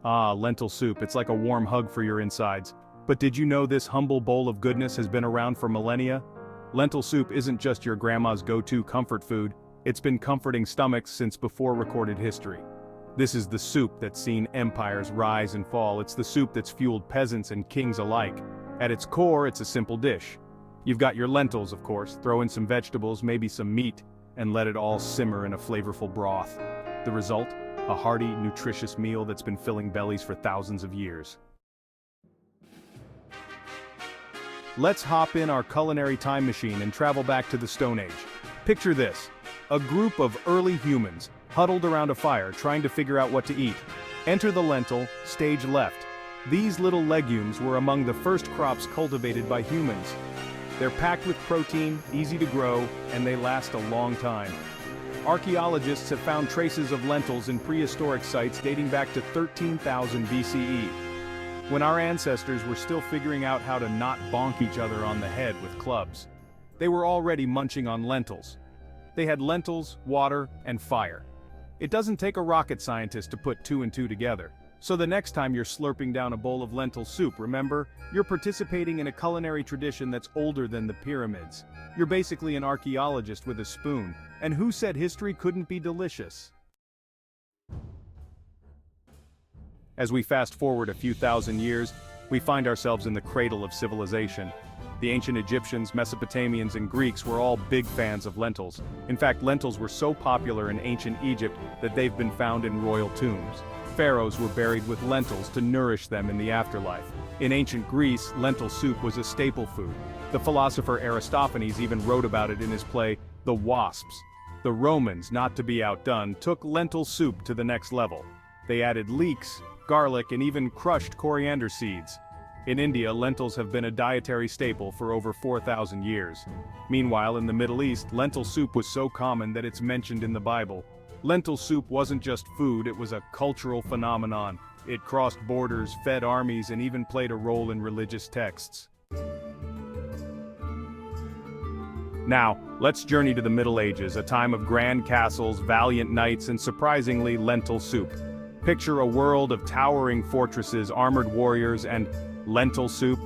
Ah, lentil soup, it's like a warm hug for your insides. But did you know this humble bowl of goodness has been around for millennia? Lentil soup isn't just your grandma's go-to comfort food, it's been comforting stomachs since before recorded history. This is the soup that's seen empires rise and fall. It's the soup that's fueled peasants and kings alike. At its core, it's a simple dish. You've got your lentils, of course, throw in some vegetables, maybe some meat, and let it all simmer in a flavorful broth. The result? A hearty, nutritious meal that's been filling bellies for thousands of years. Let's hop in our culinary time machine and travel back to the Stone Age. Picture this: a group of early humans, huddled around a fire trying to figure out what to eat. Enter the lentil, stage left. These little legumes were among the first crops cultivated by humans. They're packed with protein, easy to grow, and they last a long time. Archaeologists have found traces of lentils in prehistoric sites dating back to 13,000 BCE, when our ancestors were still figuring out how to not bonk each other on the head with clubs. They were already munching on lentils. They had lentils, water, and fire. It doesn't take a rocket scientist to put two and two together. So the next time you're slurping down a bowl of lentil soup, remember, you're participating in a culinary tradition that's older than the pyramids. You're basically an archaeologist with a spoon. And who said history couldn't be delicious? As we fast forward a few thousand years, we find ourselves in the cradle of civilization. The ancient Egyptians, Mesopotamians, and Greeks were all big fans of lentils. In fact, lentils were so popular in ancient Egypt that they've been found in royal tombs. Pharaohs were buried with lentils to nourish them in the afterlife. In ancient Greece, lentil soup was a staple food. The philosopher Aristophanes even wrote about it in his play, The Wasps. The Romans, not to be outdone, took lentil soup to the next level. They added leeks, garlic, and even crushed coriander seeds. In India, lentils have been a dietary staple for over 4,000 years. Meanwhile, in the Middle East, lentil soup was so common that it's mentioned in the Bible. Lentil soup wasn't just food, it was a cultural phenomenon. It crossed borders, fed armies, and even played a role in religious texts. Now, let's journey to the Middle Ages, a time of grand castles, valiant knights, and surprisingly, lentil soup. Picture a world of towering fortresses, armored warriors, and lentil soup?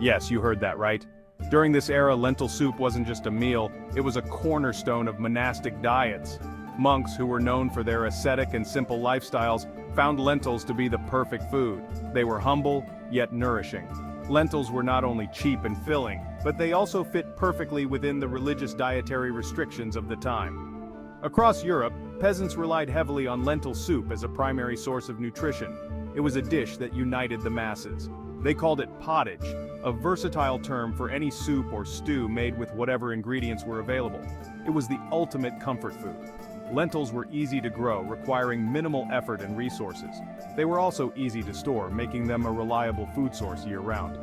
Yes, you heard that right. During this era, lentil soup wasn't just a meal, it was a cornerstone of monastic diets. Monks, who were known for their ascetic and simple lifestyles, found lentils to be the perfect food. They were humble, yet nourishing. Lentils were not only cheap and filling, but they also fit perfectly within the religious dietary restrictions of the time. Across Europe, peasants relied heavily on lentil soup as a primary source of nutrition. It was a dish that united the masses. They called it pottage, a versatile term for any soup or stew made with whatever ingredients were available. It was the ultimate comfort food. Lentils were easy to grow, requiring minimal effort and resources. They were also easy to store, making them a reliable food source year-round.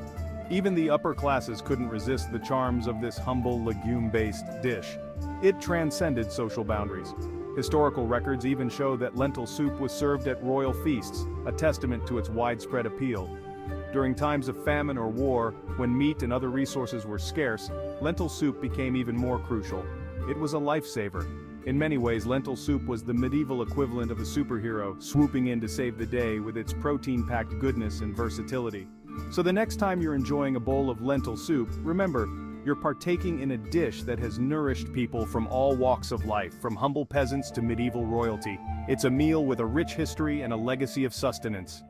Even the upper classes couldn't resist the charms of this humble legume-based dish. It transcended social boundaries. Historical records even show that lentil soup was served at royal feasts, a testament to its widespread appeal. During times of famine or war, when meat and other resources were scarce, lentil soup became even more crucial. It was a lifesaver. In many ways, lentil soup was the medieval equivalent of a superhero, swooping in to save the day with its protein-packed goodness and versatility. So the next time you're enjoying a bowl of lentil soup, remember, you're partaking in a dish that has nourished people from all walks of life, from humble peasants to medieval royalty. It's a meal with a rich history and a legacy of sustenance.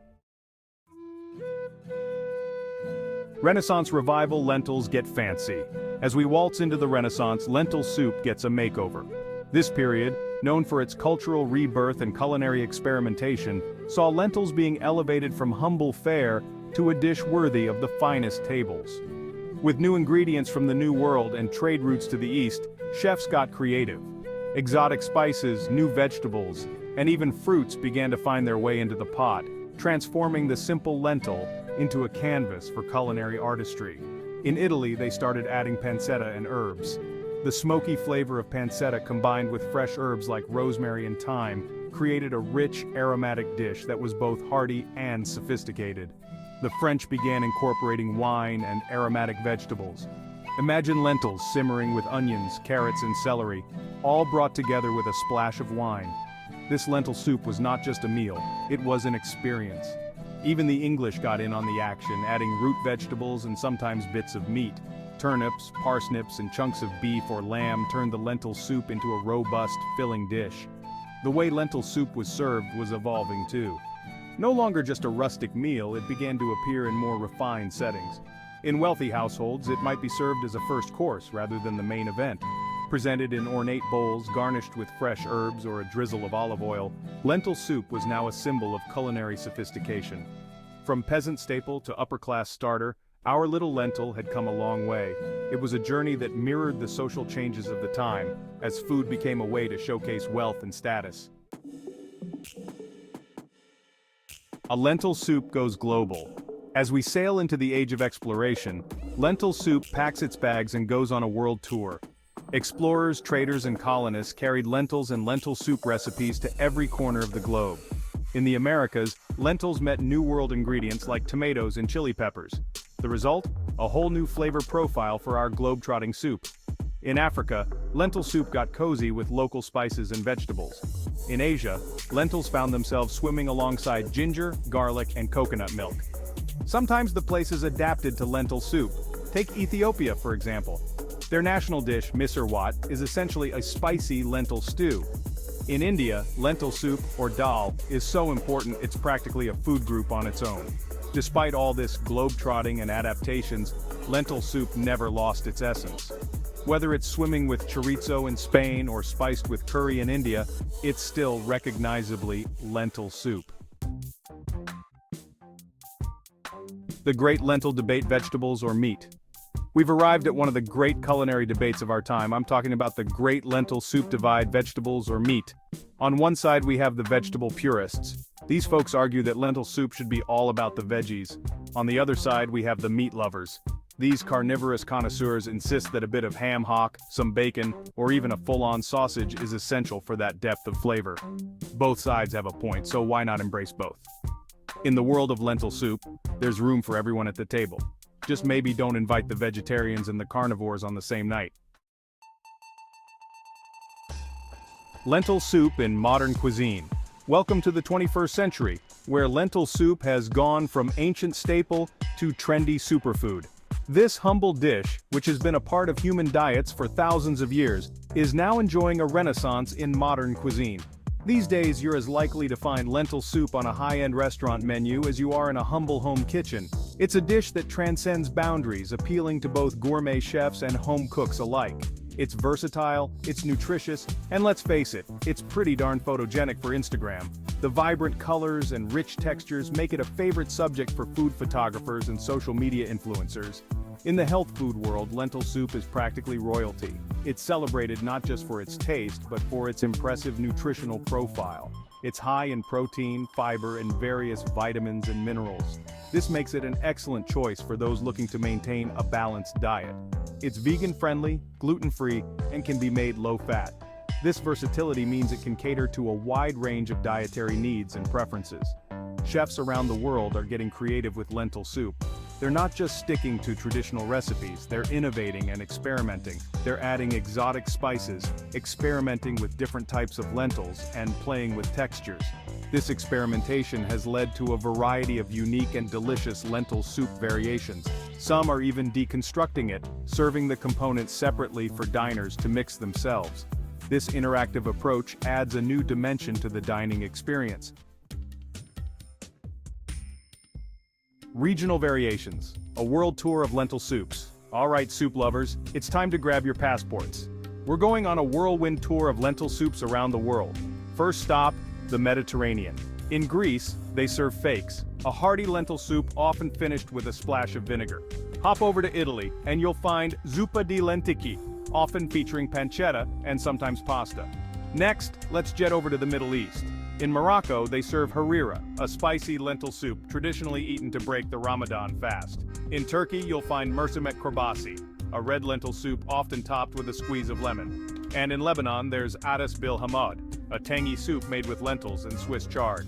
Renaissance revival. Lentils get fancy. As we waltz into the Renaissance, lentil soup gets a makeover. This period, known for its cultural rebirth and culinary experimentation, saw lentils being elevated from humble fare to a dish worthy of the finest tables. With new ingredients from the New World and trade routes to the East, chefs got creative. Exotic spices, new vegetables, and even fruits began to find their way into the pot, transforming the simple lentil into a canvas for culinary artistry. In Italy, they started adding pancetta and herbs. The smoky flavor of pancetta combined with fresh herbs like rosemary and thyme created a rich, aromatic dish that was both hearty and sophisticated. The French began incorporating wine and aromatic vegetables. Imagine lentils simmering with onions, carrots, and celery, all brought together with a splash of wine. This lentil soup was not just a meal, it was an experience. Even the English got in on the action, adding root vegetables and sometimes bits of meat. Turnips, parsnips, and chunks of beef or lamb turned the lentil soup into a robust, filling dish. The way lentil soup was served was evolving too. No longer just a rustic meal, it began to appear in more refined settings. In wealthy households, it might be served as a first course rather than the main event. Presented in ornate bowls garnished with fresh herbs or a drizzle of olive oil, lentil soup was now a symbol of culinary sophistication. From peasant staple to upper-class starter, our little lentil had come a long way. It was a journey that mirrored the social changes of the time, as food became a way to showcase wealth and status. A lentil soup goes global. As we sail into the age of exploration, lentil soup packs its bags and goes on a world tour. Explorers, traders, and colonists carried lentils and lentil soup recipes to every corner of the globe. In the Americas, lentils met New World ingredients like tomatoes and chili peppers. The result? A whole new flavor profile for our globe-trotting soup. In Africa, lentil soup got cozy with local spices and vegetables. In Asia, lentils found themselves swimming alongside ginger, garlic, and coconut milk. Sometimes the places adapted to lentil soup. Take Ethiopia, for example. Their national dish, misirwat, is essentially a spicy lentil stew. In India, lentil soup, or dal, is so important it's practically a food group on its own. Despite all this globe-trotting and adaptations, lentil soup never lost its essence. Whether it's swimming with chorizo in Spain or spiced with curry in India, it's still recognizably lentil soup. The great lentil debate: vegetables or meat. We've arrived at one of the great culinary debates of our time. I'm talking about the great lentil soup divide: vegetables or meat. On one side we have the vegetable purists. These folks argue that lentil soup should be all about the veggies. On the other side we have the meat lovers. These carnivorous connoisseurs insist that a bit of ham hock, some bacon, or even a full-on sausage is essential for that depth of flavor. Both sides have a point, so why not embrace both? In the world of lentil soup, there's room for everyone at the table. Just maybe don't invite the vegetarians and the carnivores on the same night. Lentil soup in modern cuisine. Welcome to the 21st century, where lentil soup has gone from ancient staple to trendy superfood. This humble dish, which has been a part of human diets for thousands of years, is now enjoying a renaissance in modern cuisine. These days, you're as likely to find lentil soup on a high-end restaurant menu as you are in a humble home kitchen. It's a dish that transcends boundaries, appealing to both gourmet chefs and home cooks alike. It's versatile, it's nutritious, and let's face it, it's pretty darn photogenic for Instagram. The vibrant colors and rich textures make it a favorite subject for food photographers and social media influencers. In the health food world, lentil soup is practically royalty. It's celebrated not just for its taste, but for its impressive nutritional profile. It's high in protein, fiber, and various vitamins and minerals. This makes it an excellent choice for those looking to maintain a balanced diet. It's vegan-friendly, gluten-free, and can be made low-fat. This versatility means it can cater to a wide range of dietary needs and preferences. Chefs around the world are getting creative with lentil soup. They're not just sticking to traditional recipes, they're innovating and experimenting. They're adding exotic spices, experimenting with different types of lentils, and playing with textures. This experimentation has led to a variety of unique and delicious lentil soup variations. Some are even deconstructing it, serving the components separately for diners to mix themselves. This interactive approach adds a new dimension to the dining experience. Regional variations. A world tour of lentil soups. Alright, soup lovers, it's time to grab your passports. We're going on a whirlwind tour of lentil soups around the world. First stop, the Mediterranean. In Greece, they serve fakes, a hearty lentil soup often finished with a splash of vinegar. Hop over to Italy, and you'll find zuppa di lenticchie, often featuring pancetta and sometimes pasta. Next, let's jet over to the Middle East. In Morocco, they serve harira, a spicy lentil soup traditionally eaten to break the Ramadan fast. In Turkey, you'll find mercimek korbasi, a red lentil soup often topped with a squeeze of lemon. And in Lebanon, there's adis bil hamad, a tangy soup made with lentils and Swiss chard.